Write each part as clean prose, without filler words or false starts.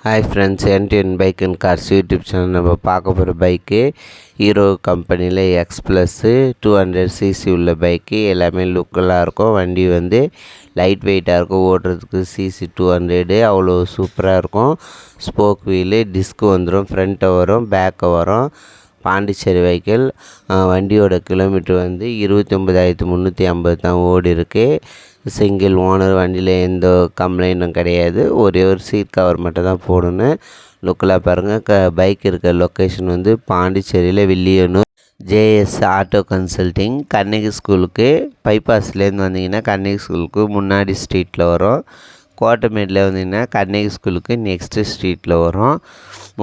Hi friends, NTN bike and cars YouTube channel நம்ம பார்க்க போகிற பைக்கு ஹீரோ கம்பெனியில் எக்ஸ் ப்ளஸ்ஸு 200cc உள்ள பைக்கு. எல்லாமே லுக்கெல்லாம் இருக்கும். வண்டி வந்து லைட் வெயிட்டாக இருக்கும். ஓட்டுறதுக்கு சிசி 200 அவ்வளோ சூப்பராக இருக்கும். ஸ்போக் வீலு, டிஸ்க்கு வந்துடும், ஃப்ரண்ட்டை வரும், பேக்கை வரும். பாண்டிச்சேரி வெஹிக்கிள். வண்டியோட கிலோமீட்டர் வந்து 29,350 தான் ஓடி இருக்குது. Single owner. வண்டியில் எந்த கம்ப்ளைண்ட்டும் கிடையாது. ஒரே ஒரு சீட் கவர் மட்டும் தான் போடணும். லுக்கெல்லாம் பாருங்கள். பைக் இருக்கிற லொக்கேஷன் வந்து பாண்டிச்சேரியில் Villianur JS auto consulting. Kannagi ஸ்கூலுக்கு பைபாஸ்லேருந்து வந்தீங்கன்னா கண்ணகி ஸ்கூலுக்கு முன்னாடி ஸ்ட்ரீட்டில் வரும். கோட்டமேட்டில் வந்தீங்கன்னா கண்ணகி ஸ்கூலுக்கு நெக்ஸ்ட்டு ஸ்ட்ரீட்டில் வரும்.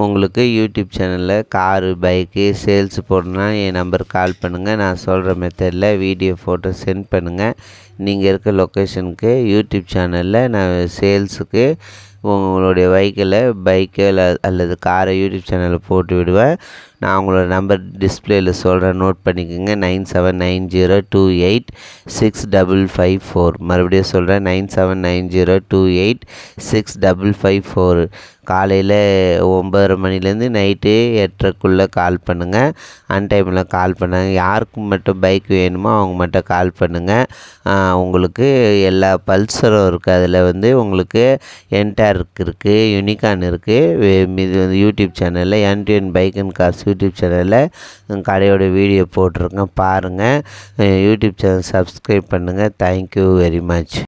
உங்களுக்கு யூடியூப் சேனலில் காரு பைக்கு சேல்ஸ் போடணுன்னா என் நம்பருக்கு கால் பண்ணுங்கள். நான் சொல்கிற மெத்தடில் வீடியோ ஃபோட்டோ சென்ட் பண்ணுங்கள். நீங்கள் இருக்க லொக்கேஷனுக்கு யூடியூப் சேனலில் நான் சேல்ஸுக்கு உங்களுடைய பைக்கு அல்லது காரை யூடியூப் சேனலில் போட்டு விடுவேன். நான் உங்களோட நம்பர் டிஸ்பிளேயில் சொல்கிறேன், நோட் பண்ணிக்கோங்க. 9790286554. மறுபடியும் சொல்கிறேன், 9790286554. காலையில் 9:30 மணிலேருந்து நைட்டு 8:30க்குள்ளே கால் பண்ணுங்கள். டைமில் கால் பண்ணுங்க. யாருக்கு மட்டும் பைக் வேணுமோ அவங்க மட்டும் கால் பண்ணுங்கள். உங்களுக்கு எல்லா பல்சரும் இருக்குது. அதில் வந்து உங்களுக்கு என்டார்க் இருக்குது, யூனிகான் இருக்குது. இது வந்து யூடியூப் சேனலில் NTN bike and cars YouTube சேனலில் கடையோட வீடியோ போட்டிருக்கேன், பாருங்கள். யூடியூப் சேனல் சப்ஸ்கிரைப் பண்ணுங்கள். Thank you very much.